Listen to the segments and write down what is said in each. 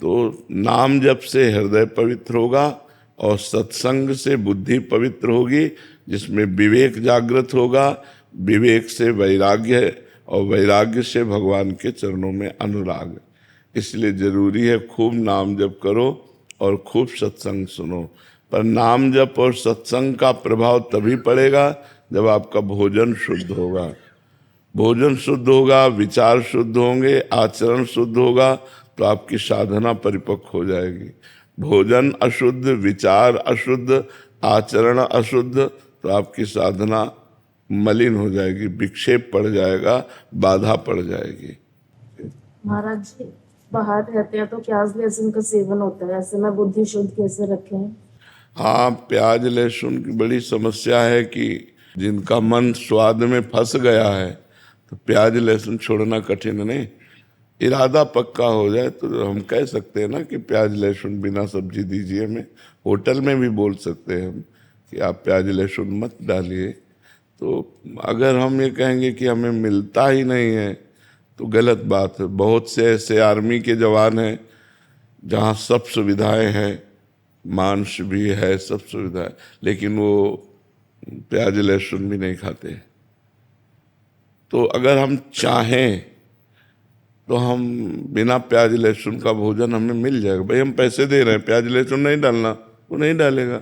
तो नाम जप से हृदय पवित्र होगा और सत्संग से बुद्धि पवित्र होगी, जिसमें विवेक जागृत होगा, विवेक से वैराग्य और वैराग्य से भगवान के चरणों में अनुराग। इसलिए जरूरी है खूब नाम जप करो और खूब सत्संग सुनो। पर नाम जप और सत्संग का प्रभाव तभी पड़ेगा जब आपका भोजन शुद्ध होगा। भोजन शुद्ध होगा, विचार शुद्ध होंगे, आचरण शुद्ध होगा, तो आपकी साधना परिपक्व हो जाएगी। भोजन अशुद्ध, विचार अशुद्ध, आचरण अशुद्ध, तो आपकी साधना मलिन हो जाएगी, विक्षेप पड़ जाएगा, बाधा पड़ जाएगी। महाराज जी, बाहर रहते हैं तो प्याज लहसुन का सेवन होता है, ऐसे में बुद्धि शुद्ध कैसे रखें? हाँ, प्याज लहसुन की बड़ी समस्या है कि जिनका मन स्वाद में फंस गया है तो प्याज लहसुन छोड़ना कठिन नहीं। इरादा पक्का हो जाए तो हम कह सकते हैं ना कि प्याज लहसुन बिना सब्जी दीजिए हमें। होटल में भी बोल सकते हैं हम कि आप प्याज लहसुन मत डालिए। तो अगर हम ये कहेंगे कि हमें मिलता ही नहीं है तो गलत बात है। बहुत से ऐसे आर्मी के जवान हैं जहाँ सब सुविधाएं हैं, मांस भी है, सब सुविधाएं, लेकिन वो प्याज लहसुन भी नहीं खाते। तो अगर हम चाहें तो हम बिना प्याज लहसुन का भोजन हमें मिल जाएगा। भाई हम पैसे दे रहे हैं, प्याज लहसुन नहीं डालना, वो नहीं डालेगा।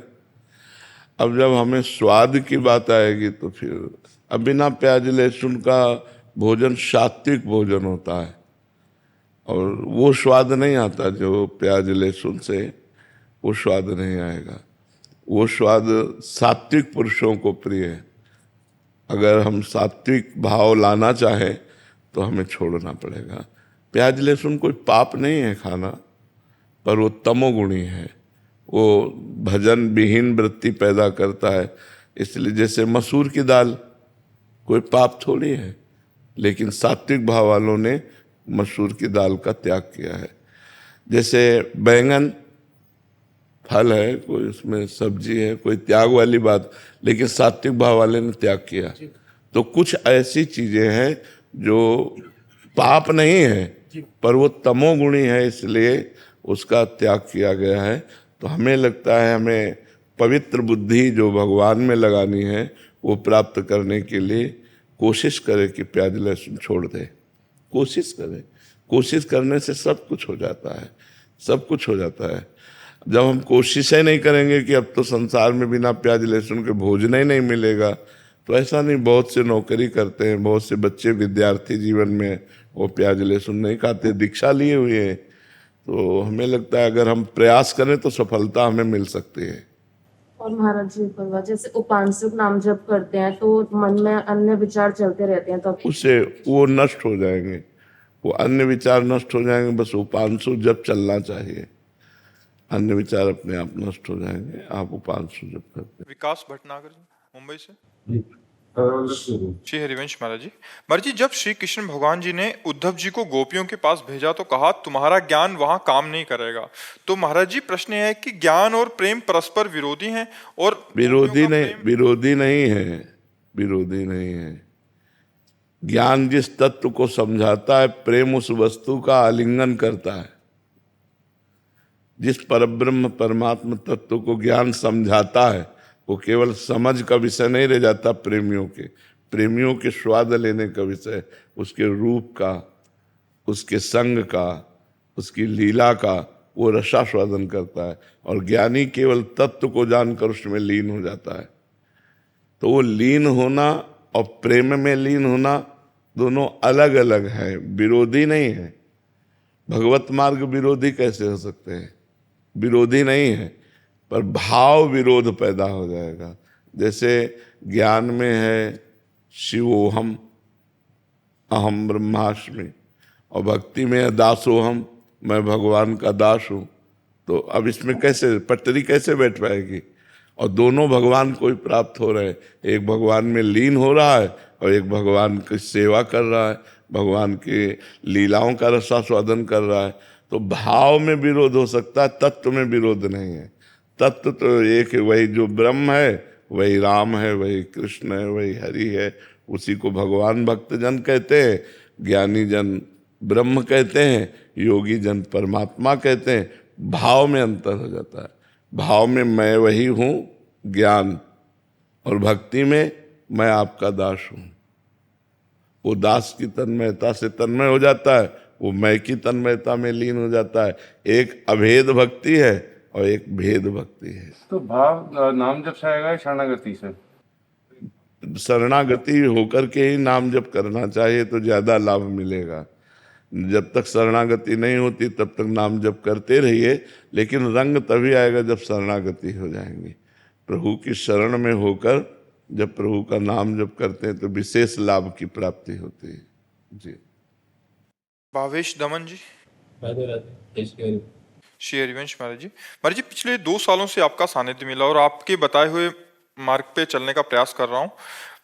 अब जब हमें स्वाद की बात आएगी तो फिर अब बिना प्याज लहसुन का भोजन सात्विक भोजन होता है और वो स्वाद नहीं आता जो प्याज लहसुन से, वो स्वाद नहीं आएगा। वो स्वाद सात्विक पुरुषों को प्रिय है। अगर हम सात्विक भाव लाना चाहें तो हमें छोड़ना पड़ेगा। प्याज लहसुन कोई पाप नहीं है खाना, पर वो तमोगुणी है, वो भजन विहीन वृत्ति पैदा करता है। इसलिए जैसे मसूर की दाल कोई पाप थोड़ी है, लेकिन सात्विक भाव वालों ने मसूर की दाल का त्याग किया है। जैसे बैंगन फल है, कोई उसमें सब्जी है, कोई त्याग वाली बात, लेकिन सात्विक भाव वाले ने त्याग किया। तो कुछ ऐसी चीजें हैं जो पाप नहीं है पर वो तमोगुणी है, इसलिए उसका त्याग किया गया है। तो हमें लगता है हमें पवित्र बुद्धि जो भगवान में लगानी है वो प्राप्त करने के लिए कोशिश करें कि प्याज लहसुन छोड़ दें। कोशिश करें, कोशिश करने से सब कुछ हो जाता है, सब कुछ हो जाता है। जब हम कोशिशें नहीं करेंगे कि अब तो संसार में बिना प्याज लहसुन के भोजन ही नहीं मिलेगा, तो ऐसा नहीं। बहुत से नौकरी करते हैं, बहुत से बच्चे विद्यार्थी जीवन में वो प्याज लहसुन नहीं खाते, दीक्षा लिए हुए हैं। तो हमें लगता है अगर हम प्रयास करें तो सफलता हमें मिल सकती है। और महाराज जी, परवा जैसे उपांशुक नाम जप करते हैं तो मन में अन्य विचार चलते रहते हैं, तो उससे वो नष्ट हो जाएंगे, वो अन्य विचार नष्ट हो जाएंगे। बस उपांशु जप चलना चाहिए, अन्य विचार अपने आप नष्ट हो जाएंगे। आप उपांशु जप करते हैं। विकास भटनागर जी, मुंबई से। जी। श्री हरिवंश महाराज जी। महाराज जी, जब श्री कृष्ण भगवान जी ने उद्धव जी को गोपियों के पास भेजा तो कहा तुम्हारा ज्ञान वहां काम नहीं करेगा। तो महाराज जी प्रश्न यह है कि ज्ञान और प्रेम परस्पर विरोधी हैं और विरोधी नहीं, विरोधी नहीं है, विरोधी नहीं है। ज्ञान जिस तत्व को समझाता है, प्रेम उस वस्तु का आलिंगन करता है। जिस परब्रह्म परमात्मा तत्व को ज्ञान समझाता है वो केवल समझ का विषय नहीं रह जाता। प्रेमियों के स्वाद लेने का विषय, उसके रूप का, उसके संग का, उसकी लीला का, वो रसास्वादन करता है। और ज्ञानी केवल तत्व को जानकर उसमें लीन हो जाता है। तो वो लीन होना और प्रेम में लीन होना दोनों अलग अलग है, विरोधी नहीं है। भगवत मार्ग विरोधी कैसे हो सकते हैं? विरोधी नहीं है, पर भाव विरोध पैदा हो जाएगा। जैसे ज्ञान में है शिवोहम, अहम ब्रह्मास्मि, और भक्ति में है दासोहम, मैं भगवान का दास हूँ। तो अब इसमें कैसे पटरी कैसे बैठ पाएगी? और दोनों भगवान को ही प्राप्त हो रहे हैं। एक भगवान में लीन हो रहा है और एक भगवान की सेवा कर रहा है, भगवान की लीलाओं का रसास्वादन कर रहा है। तो भाव में विरोध हो सकता है, तत्व में विरोध नहीं है। तत्व तो एक है, वही जो ब्रह्म है वही राम है, वही कृष्ण है, वही हरि है। उसी को भगवान भक्तजन कहते हैं, ज्ञानी जन ब्रह्म कहते हैं, योगी जन परमात्मा कहते हैं। भाव में अंतर हो जाता है। भाव में मैं वही हूँ ज्ञान, और भक्ति में मैं आपका दास हूँ। वो दास की तन्मयता से तन्मय हो जाता है, वो मैं की तन्मयता में लीन हो जाता है। एक अभेद भक्ति है और एक भेद भक्ति है। तो भाव नाम जब से आएगा शरणागति से? शरणागति होकर के ही नाम जप करना चाहिए तो ज्यादा लाभ मिलेगा। जब तक शरणागति नहीं होती तब तक नाम जप करते रहिए, लेकिन रंग तभी आएगा जब शरणागति हो जाएंगी। प्रभु की शरण में होकर जब प्रभु का नाम जप करते हैं तो विशेष लाभ की प्राप्ति होती है। जी। भावेश दमन जी। राधे राधे। श्री हरिवंश महाराज जी। महाराज जी, पिछले 2 सालों से आपका सानिध्य मिला और आपके बताए हुए मार्ग पे चलने का प्रयास कर रहा हूँ।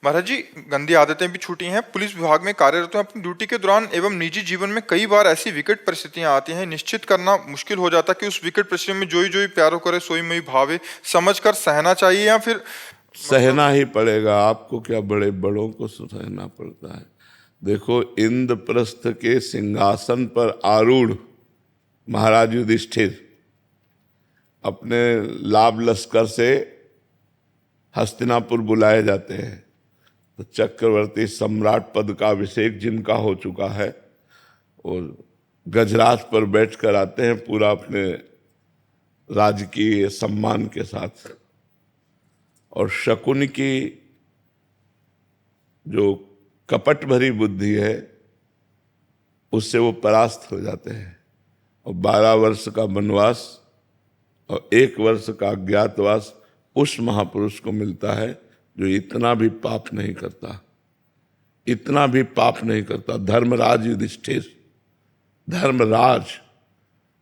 महाराज जी, गंदी आदतें भी छूटी हैं। पुलिस विभाग में कार्यरत हूं। अपनी ड्यूटी के दौरान एवं निजी जीवन में कई बार ऐसी विकट परिस्थितियां आती हैं, निश्चित करना मुश्किल हो जाता कि उस विकट परिस्थिति में जोई जोई प्यारो करे सोई मई भावे, समझकर सहना चाहिए या फिर सहना ही पड़ेगा। आपको क्या, बड़े बड़ों को सहना पड़ता है। देखो, इंद्रप्रस्थ के सिंहासन पर आरूढ़ महाराज युधिष्ठिर अपने लाभ लश्कर से हस्तिनापुर बुलाए जाते हैं। तो चक्रवर्ती सम्राट पद का अभिषेक जिनका हो चुका है, और गजराज पर बैठकर आते हैं पूरा अपने राजकीय सम्मान के साथ। और शकुन की जो कपट भरी बुद्धि है उससे वो परास्त हो जाते हैं, और 12 वर्ष का वनवास और 1 वर्ष का अज्ञातवास उस महापुरुष को मिलता है जो इतना भी पाप नहीं करता, इतना भी पाप नहीं करता। धर्मराज युधिष्ठिर, धर्मराज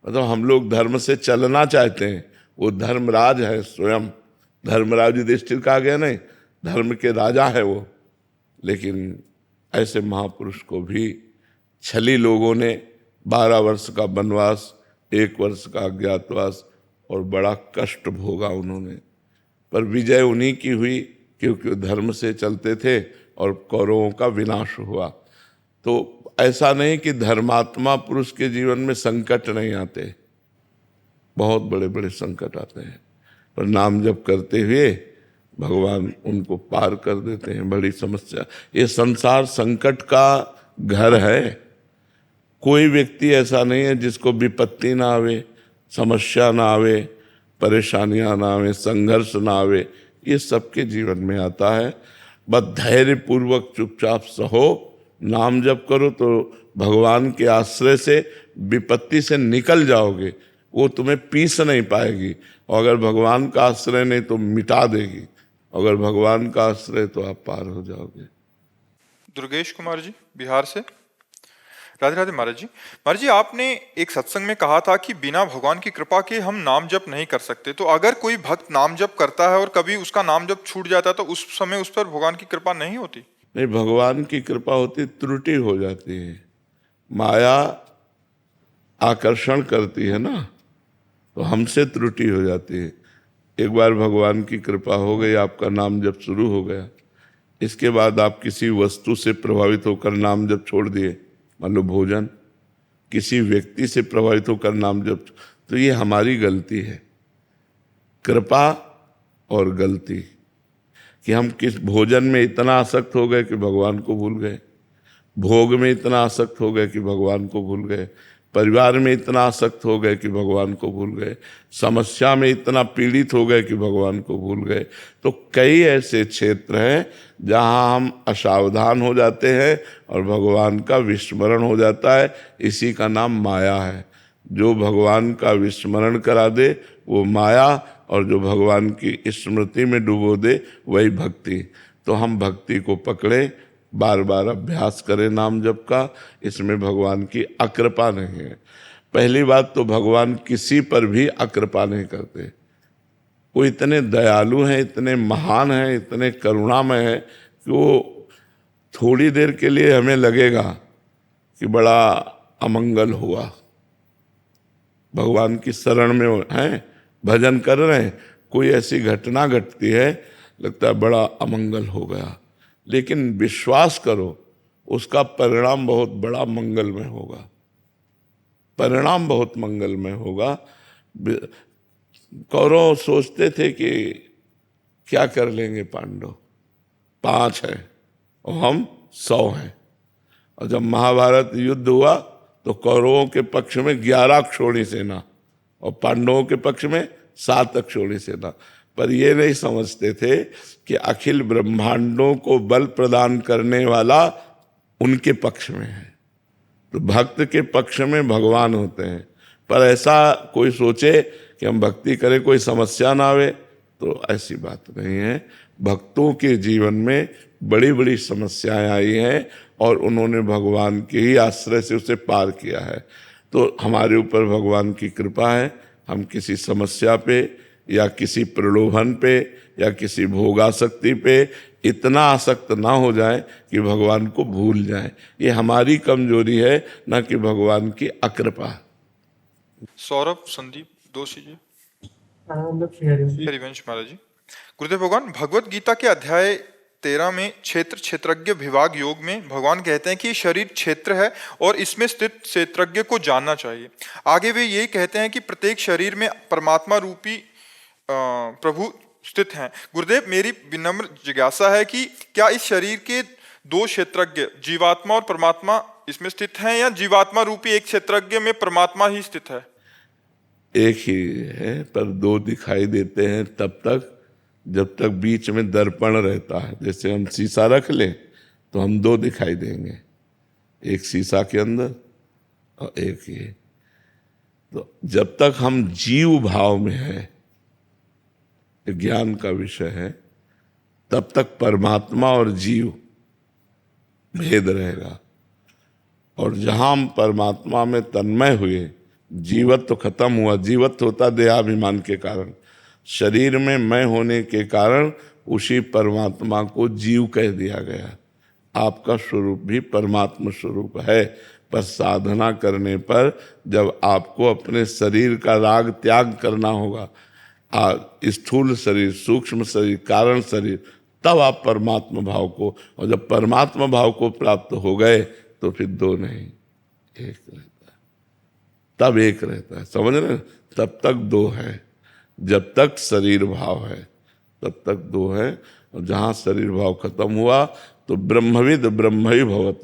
मतलब हम लोग धर्म से चलना चाहते हैं, वो धर्मराज है स्वयं। धर्मराज युधिष्ठिर कहा गया नहीं, धर्म के राजा है वो। लेकिन ऐसे महापुरुष को भी छली लोगों ने 12 वर्ष का वनवास, 1 वर्ष का अज्ञातवास और बड़ा कष्ट भोगा उन्होंने। पर विजय उन्हीं की हुई क्योंकि धर्म से चलते थे और कौरवों का विनाश हुआ। तो ऐसा नहीं कि धर्मात्मा पुरुष के जीवन में संकट नहीं आते, बहुत बड़े बड़े संकट आते हैं, पर नाम जप करते हुए भगवान उनको पार कर देते हैं। बड़ी समस्या, ये संसार संकट का घर है। कोई व्यक्ति ऐसा नहीं है जिसको विपत्ति ना आवे, समस्या ना आवे, परेशानियां ना आवे, संघर्ष ना आवे। ये सबके जीवन में आता है। बस धैर्य पूर्वक चुपचाप सहो, नाम जप करो तो भगवान के आश्रय से विपत्ति से निकल जाओगे। वो तुम्हें पीस नहीं पाएगी, और अगर भगवान का आश्रय नहीं तो मिटा देगी। अगर भगवान का आश्रय तो आप पार हो जाओगे। दुर्गेश कुमार जी, बिहार से। राधे राधे महाराज जी। महाराज जी, आपने एक सत्संग में कहा था कि बिना भगवान की कृपा के हम नाम जप नहीं कर सकते। तो अगर कोई भक्त नाम जप करता है और कभी उसका नाम जप छूट जाता है तो उस समय उस पर भगवान की कृपा नहीं होती? नहीं, भगवान की कृपा होती, त्रुटि हो जाती है। माया आकर्षण करती है ना, तो हमसे त्रुटि हो जाती है। एक बार भगवान की कृपा हो गई, आपका नाम जप शुरू हो गया, इसके बाद आप किसी वस्तु से प्रभावित होकर नाम जप छोड़ दिए, मान लो भोजन, किसी व्यक्ति से प्रभावित होकर नाम जप, तो ये हमारी गलती है। कृपा और गलती कि हम किस भोजन में इतना आसक्त हो गए कि भगवान को भूल गए, भोग में इतना आसक्त हो गए कि भगवान को भूल गए, परिवार में इतना आसक्त हो गए कि भगवान को भूल गए, समस्या में इतना पीड़ित हो गए कि भगवान को भूल गए। तो कई ऐसे क्षेत्र हैं जहां हम असावधान हो जाते हैं और भगवान का विस्मरण हो जाता है। इसी का नाम माया है। जो भगवान का विस्मरण करा दे वो माया, और जो भगवान की स्मृति में डुबो दे वही भक्ति। तो हम भक्ति को पकड़े, बार बार अभ्यास करें नाम जप का। इसमें भगवान की अकृपा नहीं है। पहली बात तो भगवान किसी पर भी अकृपा नहीं करते। वो इतने दयालु हैं, इतने महान हैं, इतने करुणामय हैं कि वो थोड़ी देर के लिए हमें लगेगा कि बड़ा अमंगल हुआ, भगवान की शरण में हैं, भजन कर रहे हैं, कोई ऐसी घटना घटती है, लगता है बड़ा अमंगल हो गया। लेकिन विश्वास करो उसका परिणाम बहुत बड़ा मंगलमय होगा, परिणाम बहुत मंगलमय होगा। कौरव सोचते थे कि क्या कर लेंगे पांडव, 5 हैं और हम 100 हैं। और जब महाभारत युद्ध हुआ तो कौरवों के पक्ष में 11 अक्षौणी सेना और पांडवों के पक्ष में 7 अक्षौणी सेना। पर ये नहीं समझते थे कि अखिल ब्रह्मांडों को बल प्रदान करने वाला उनके पक्ष में है। तो भक्त के पक्ष में भगवान होते हैं। पर ऐसा कोई सोचे कि हम भक्ति करें कोई समस्या ना आवे, तो ऐसी बात नहीं है। भक्तों के जीवन में बड़ी बड़ी समस्याएं आई हैं और उन्होंने भगवान के ही आश्रय से उसे पार किया है। तो हमारे ऊपर भगवान की कृपा है, हम किसी समस्या पे या किसी प्रलोभन पे या किसी भोगासक्ति पे इतना आसक्त ना हो जाए कि भगवान को भूल जाए। ये हमारी कमजोरी है, ना कि भगवान की अकृपा। सौरभ संदीप दोषी जी। मतलब श्री हरिवंश जी। हरिवंश महाराज जी। गुरुदेव भगवान भगवत गीता के अध्याय 13 में क्षेत्रज्ञ विभाग योग में भगवान कहते हैं कि ये शरीर क्षेत्र है और इसमें स्थित क्षेत्रज्ञ को जानना चाहिए। आगे वे यही कहते हैं कि प्रत्येक शरीर में परमात्मा रूपी प्रभु स्थित हैं। गुरुदेव मेरी विनम्र जिज्ञासा है कि क्या इस शरीर के 2 क्षेत्रज्ञ जीवात्मा और परमात्मा इसमें स्थित हैं, या जीवात्मा रूपी एक क्षेत्रज्ञ में परमात्मा ही स्थित है? एक ही है, पर 2 दिखाई देते हैं तब तक जब तक बीच में दर्पण रहता है। जैसे हम शीशा रख लें तो हम 2 दिखाई देंगे, एक शीशा के अंदर और एक ये। तो जब तक हम जीव भाव में है, ज्ञान का विषय है, तब तक परमात्मा और जीव भेद रहेगा। और जहां हम परमात्मा में तन्मय हुए, जीवत्व तो खत्म हुआ। जीवत्व होता देहाभिमान के कारण, शरीर में मैं होने के कारण उसी परमात्मा को जीव कह दिया गया। आपका स्वरूप भी परमात्मा स्वरूप है, पर साधना करने पर जब आपको अपने शरीर का राग त्याग करना होगा, स्थूल शरीर, सूक्ष्म शरीर, कारण शरीर, तब आप परमात्मा भाव को, और जब परमात्मा भाव को प्राप्त हो गए तो फिर 2 नहीं, एक रहता है। तब एक रहता है, समझ रहे हैं? तब तक 2 है। जब तक शरीर भाव है तब तक 2 है, और जहाँ शरीर भाव खत्म हुआ तो ब्रह्मविद ब्रह्म ही भवत।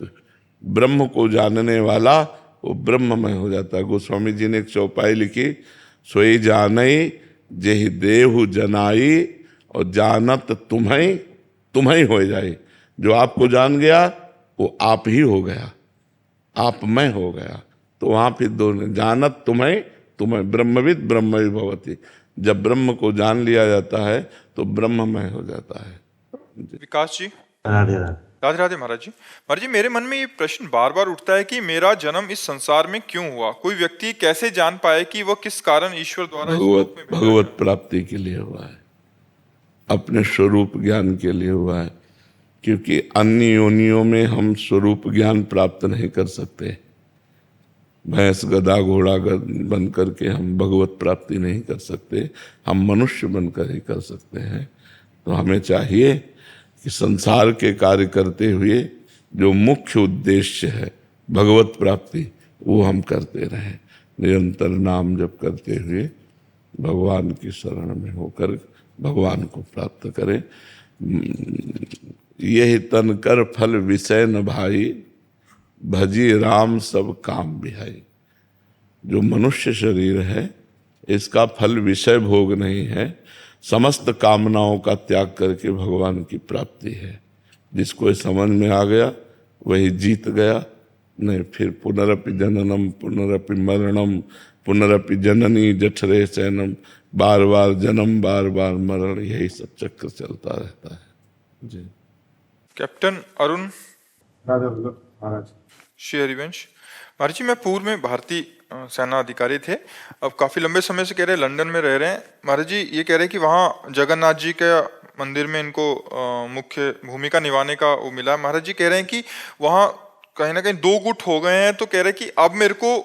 ब्रह्म को जानने वाला वो ब्रह्ममय हो जाता है। गोस्वामी जी ने एक चौपाई लिखी, सोई जानई जेहि देहु जनाई और जानत तुम्हें हो जाए। जो आपको जान गया वो आप ही हो गया, आप मैं हो गया। तो वहां फिर 2 जानत तुम्हें ब्रह्मविद ब्रह्म ही भवती। जब ब्रह्म को जान लिया जाता है तो ब्रह्ममय हो जाता है। विकास जी। राधे राधे। राधे राधे महाराज जी। महाराज जी मेरे मन में ये प्रश्न बार बार उठता है कि मेरा जन्म इस संसार में क्यों हुआ? कोई व्यक्ति कैसे जान पाए कि वह किस कारण ईश्वर द्वारा इस लोक में भेजा गया? भगवत प्राप्ति के लिए हुआ है, अपने स्वरूप ज्ञान के लिए हुआ है। क्योंकि अन्य योनियों में हम स्वरूप ज्ञान प्राप्त नहीं कर सकते। भैंस गधा घोड़ा बन करके हम भगवत प्राप्ति नहीं कर सकते, हम मनुष्य बनकर ही कर सकते हैं। तो हमें चाहिए कि संसार के कार्य करते हुए जो मुख्य उद्देश्य है भगवत प्राप्ति, वो हम करते रहें। निरंतर नाम जप करते हुए भगवान की शरण में होकर भगवान को प्राप्त करें। यही तन कर फल विषय न भाई, भजी राम सब काम बिहाई। जो मनुष्य शरीर है इसका फल विषय भोग नहीं है, समस्त कामनाओं का त्याग करके भगवान की प्राप्ति है। जिसको समझ में आ गया वही जीत गया। नहीं फिर पुनरपि जननम पुनरपि मरणम पुनरपि जननी जठरे शयनम, बार बार जन्म बार बार मरण, यही सब चक्र चलता रहता है जी। कैप्टन अरुण। राधे महाराज। श्री हरिवंश। महाराज जी मैं पूर्व में भारतीय सेना अधिकारी थे, अब काफी लंबे समय से कह रहे हैं लंदन में रह रहे हैं। महाराज जी ये कह रहे हैं कि वहाँ जगन्नाथ जी के मंदिर में इनको मुख्य भूमिका निभाने का वो मिला। महाराज जी कह रहे हैं कि वहाँ कहीं ना कहीं 2 गुट हो गए हैं, तो कह रहे हैं कि अब मेरे को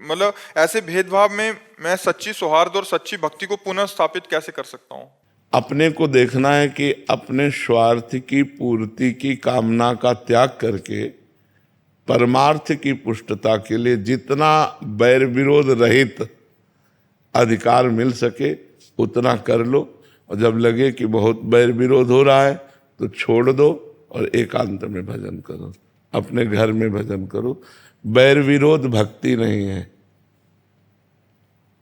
मतलब ऐसे भेदभाव में मैं सच्ची सौहार्द और सच्ची भक्ति को पुनः स्थापित कैसे कर सकता हूँ? अपने को देखना है कि अपने स्वार्थ की पूर्ति की कामना का त्याग करके परमार्थ की पुष्टता के लिए जितना वैर विरोध रहित अधिकार मिल सके उतना कर लो, और जब लगे कि बहुत वैर विरोध हो रहा है तो छोड़ दो और एकांत में भजन करो, अपने घर में भजन करो। वैर विरोध भक्ति नहीं है,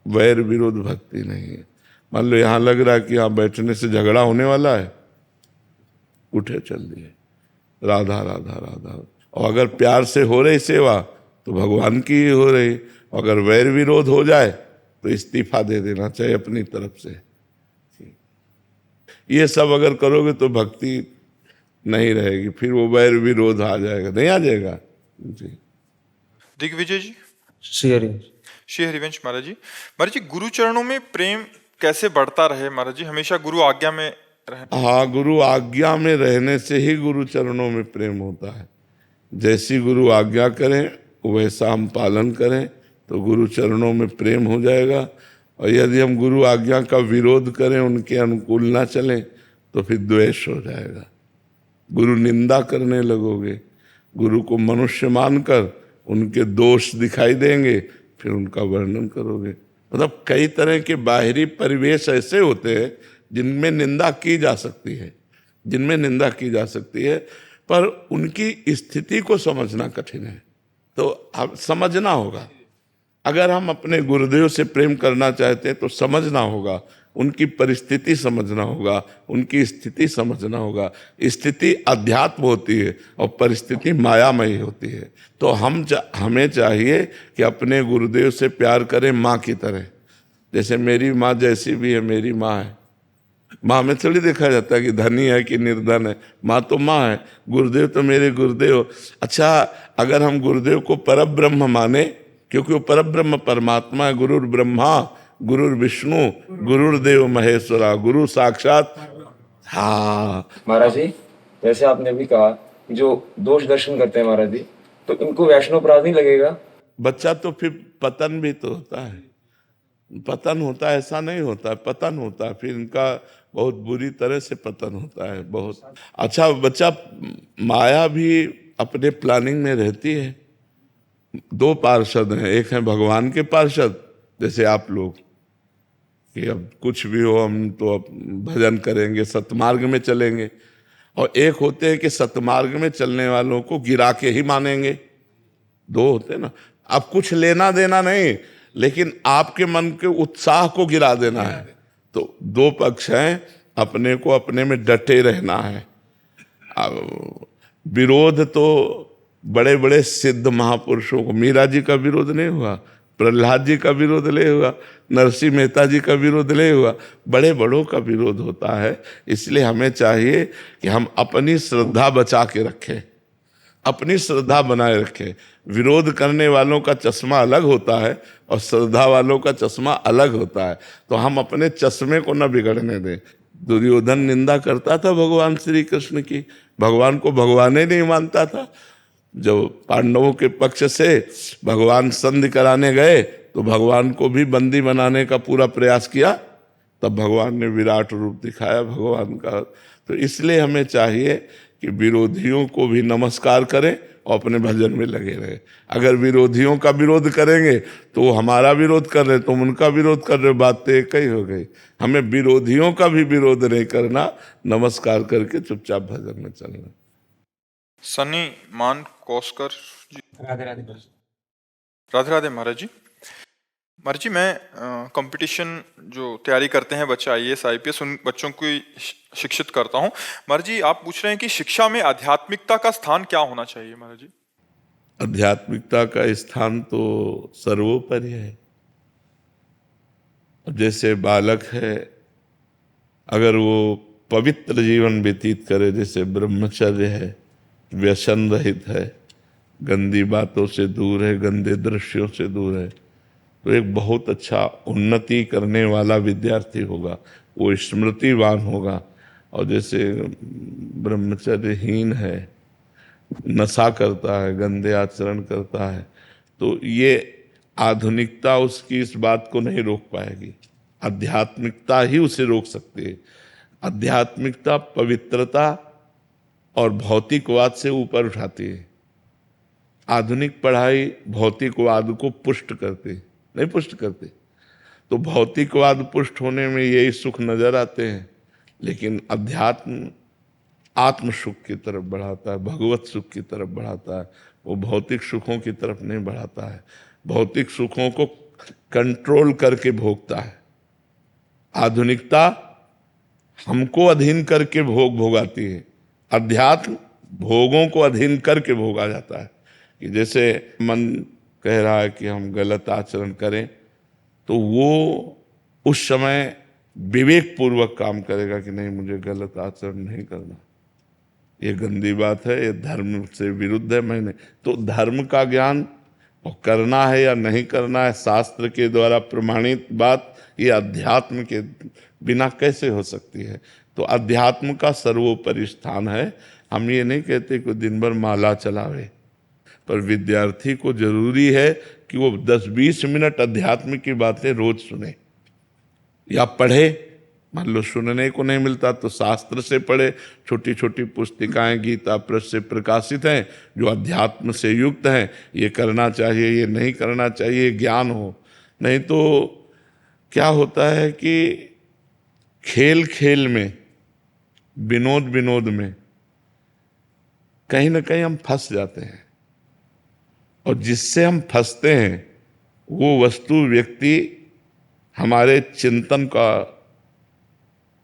वैर विरोध भक्ति नहीं है। मान लो यहाँ लग रहा है कि यहाँ बैठने से झगड़ा होने वाला है, उठे चल दिए राधा राधा राधा, और अगर प्यार से हो रही सेवा तो भगवान की ही हो रही, अगर वैर विरोध हो जाए तो इस्तीफा दे देना चाहिए अपनी तरफ से। ये सब अगर करोगे तो भक्ति नहीं रहेगी, फिर वो वैर विरोध आ जाएगा, नहीं आ जाएगा जी। दिग्विजय जी। श्री हरि। श्री हरिवंश महाराज जी। महाराज जी, गुरु चरणों में प्रेम कैसे बढ़ता रहे महाराज जी? हमेशा गुरु आज्ञा में रहना। हाँ, गुरु आज्ञा में रहने से ही गुरु चरणों में प्रेम होता है। जैसी गुरु आज्ञा करें वैसा हम पालन करें तो गुरु चरणों में प्रेम हो जाएगा, और यदि हम गुरु आज्ञा का विरोध करें, उनके अनुकूल ना चलें तो फिर द्वेष हो जाएगा। गुरु निंदा करने लगोगे, गुरु को मनुष्य मानकर उनके दोष दिखाई देंगे, फिर उनका वर्णन करोगे। मतलब कई तरह के बाहरी परिवेश ऐसे होते हैं जिनमें निंदा की जा सकती है, जिनमें निंदा की जा सकती है, पर उनकी स्थिति को समझना कठिन है। तो अब समझना होगा, अगर हम अपने गुरुदेव से प्रेम करना चाहते हैं तो समझना होगा, उनकी परिस्थिति समझना होगा, उनकी स्थिति समझना होगा। स्थिति अध्यात्म होती है और परिस्थिति मायामयी होती है। तो हमें चाहिए कि अपने गुरुदेव से प्यार करें माँ की तरह। जैसे मेरी माँ जैसी भी है, मेरी माँ है। माँ में थोड़ी देखा जाता है कि धनी है कि निर्धन है, माँ तो माँ है। गुरुदेव तो मेरे गुरुदेव। अच्छा, अगर हम गुरुदेव को परब्रह्म माने, क्योंकि वो परब्रह्म परमात्मा है, गुरुर ब्रह्मा गुरुर विष्णु गुरुर्देव महेश्वरा, गुरु साक्षात। हाँ महाराज जी, जैसे आपने भी कहा कि जो दोष दर्शन करते हैं महाराज जी, तो इनको वैष्णव अपराध नहीं लगेगा? बच्चा तो फिर पतन भी तो होता है, पतन होता है, ऐसा नहीं होता है, पतन होता है, फिर इनका बहुत बुरी तरह से पतन होता है। बहुत अच्छा बच्चा, माया भी अपने प्लानिंग में रहती है। दो पार्षद हैं, एक है भगवान के पार्षद जैसे आप लोग, कि अब कुछ भी हो हम तो अब भजन करेंगे, सतमार्ग में चलेंगे, और एक होते हैं कि सतमार्ग में चलने वालों को गिरा के ही मानेंगे। दो होते हैं ना। अब कुछ लेना देना नहीं, लेकिन आपके मन के उत्साह को गिरा देना है। तो दो पक्ष हैं, अपने को अपने में डटे रहना है। अब विरोध तो बड़े बड़े सिद्ध महापुरुषों को, मीरा जी का विरोध नहीं हुआ, प्रहलाद जी का विरोध नहीं हुआ, नरसिंह मेहता जी का विरोध नहीं हुआ, बड़े बड़ों का विरोध होता है। इसलिए हमें चाहिए कि हम अपनी श्रद्धा बचा के रखें, अपनी श्रद्धा बनाए रखें। विरोध करने वालों का चश्मा अलग होता है और श्रद्धा वालों का चश्मा अलग होता है। तो हम अपने चश्मे को न बिगड़ने दें। दुर्योधन निंदा करता था भगवान श्री कृष्ण की, भगवान को भगवान ही नहीं मानता था। जब पांडवों के पक्ष से भगवान संधि कराने गए तो भगवान को भी बंदी बनाने का पूरा प्रयास किया, तब भगवान ने विराट रूप दिखाया भगवान का। तो इसलिए हमें चाहिए कि विरोधियों को भी नमस्कार करें और अपने भजन में लगे रहे। अगर विरोधियों का विरोध करेंगे तो वो हमारा विरोध कर रहे, तुम उनका विरोध कर रहे, बात तो एक ही हो गई। हमें विरोधियों का भी विरोध नहीं करना, नमस्कार करके चुपचाप भजन में चलना। सनी मान कोस्कर जी। राधे राधे। राधे राधे महाराज जी। महाराज जी, मैं कंपटीशन जो तैयारी करते हैं बच्चे IAS IPS, उन बच्चों को शिक्षित करता हूँ। महाराज जी, आप पूछ रहे हैं कि शिक्षा में आध्यात्मिकता का स्थान क्या होना चाहिए महाराज जी? आध्यात्मिकता का स्थान तो सर्वोपरि है। जैसे बालक है, अगर वो पवित्र जीवन व्यतीत करे, जैसे ब्रह्मचर्य है, व्यसन रहित है, गंदी बातों से दूर है, गंदे दृश्यों से दूर है, तो एक बहुत अच्छा उन्नति करने वाला विद्यार्थी होगा, वो स्मृतिवान होगा। और जैसे ब्रह्मचर्यहीन है, नशा करता है, गंदे आचरण करता है, तो ये आधुनिकता उसकी इस बात को नहीं रोक पाएगी। आध्यात्मिकता ही उसे रोक सकती है। आध्यात्मिकता पवित्रता और भौतिकवाद से ऊपर उठाती है। आधुनिक पढ़ाई भौतिकवाद को पुष्ट करती, नहीं पुष्ट करती। तो भौतिकवाद पुष्ट होने में यही सुख नजर आते हैं, लेकिन अध्यात्म आत्म सुख की तरफ बढ़ाता है, भगवत सुख की तरफ बढ़ाता है, वो भौतिक सुखों की तरफ नहीं बढ़ाता है। भौतिक सुखों को कंट्रोल करके भोगता है। आधुनिकता हमको अधीन करके भोग भोगाती है, अध्यात्म भोगों को अधीन करके भोगा जाता है। कि जैसे मन कह रहा है कि हम गलत आचरण करें, तो वो उस समय विवेक पूर्वक काम करेगा कि नहीं, मुझे गलत आचरण नहीं करना, ये गंदी बात है, ये धर्म से विरुद्ध है। मैंने तो धर्म का ज्ञान और करना है या नहीं करना है, शास्त्र के द्वारा प्रमाणित बात ये अध्यात्म के बिना कैसे हो सकती है। तो अध्यात्म का सर्वोपरि स्थान है। हम ये नहीं कहते कि दिन भर माला चलावे, पर विद्यार्थी को जरूरी है कि वो 10-20 मिनट अध्यात्म की बातें रोज सुने या पढ़े। मान लो सुनने को नहीं मिलता तो शास्त्र से पढ़े। छोटी छोटी पुस्तिकाएं गीता प्रेस से प्रकाशित हैं जो अध्यात्म से युक्त हैं। ये करना चाहिए, ये नहीं करना चाहिए, ज्ञान हो। नहीं तो क्या होता है कि खेल खेल में, विनोद विनोद में कहीं ना कहीं हम फंस जाते हैं, और जिससे हम फंसते हैं वो वस्तु व्यक्ति हमारे चिंतन का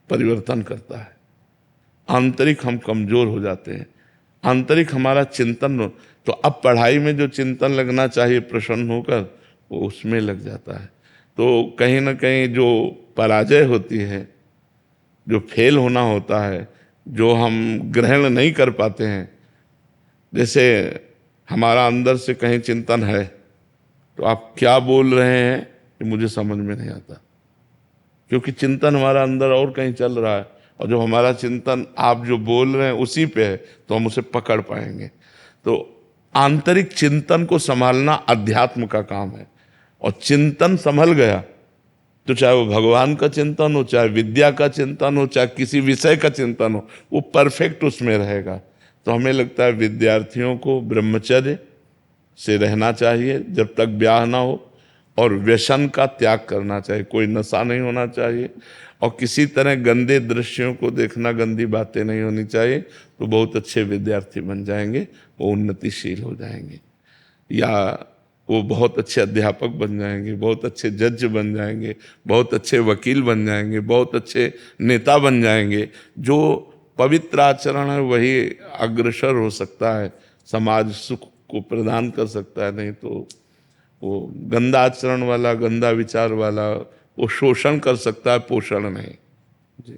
परिवर्तन करता है। आंतरिक हम कमजोर हो जाते हैं, आंतरिक हमारा चिंतन तो अब पढ़ाई में जो चिंतन लगना चाहिए प्रसन्न होकर, वो उसमें लग जाता है। तो कहीं ना कहीं जो पराजय होती है, जो फेल होना होता है, जो हम ग्रहण नहीं कर पाते हैं, जैसे हमारा अंदर से कहीं चिंतन है तो आप क्या बोल रहे हैं कि मुझे समझ में नहीं आता, क्योंकि चिंतन हमारा अंदर और कहीं चल रहा है, और जो हमारा चिंतन आप जो बोल रहे हैं उसी पे है, तो हम उसे पकड़ पाएंगे। तो आंतरिक चिंतन को संभालना अध्यात्म का काम है। और चिंतन संभल गया तो चाहे वो भगवान का चिंतन हो, चाहे विद्या का चिंतन हो, चाहे किसी विषय का चिंतन हो, वो परफेक्ट उसमें रहेगा। तो हमें लगता है विद्यार्थियों को ब्रह्मचर्य से रहना चाहिए जब तक ब्याह ना हो, और व्यसन का त्याग करना चाहिए। कोई नशा नहीं होना चाहिए, और किसी तरह गंदे दृश्यों को देखना, गंदी बातें नहीं होनी चाहिए। तो बहुत अच्छे विद्यार्थी बन जाएंगे, वो उन्नतिशील हो जाएंगे, या वो बहुत अच्छे अध्यापक बन जाएंगे, बहुत अच्छे जज बन जाएंगे, बहुत अच्छे वकील बन जाएंगे, बहुत अच्छे नेता बन जाएंगे। जो पवित्र आचरण है वही अग्रसर हो सकता है, समाज सुख को प्रदान कर सकता है। नहीं तो वो गंदा आचरण वाला, गंदा विचार वाला, वो शोषण कर सकता है, पोषण नहीं। जी।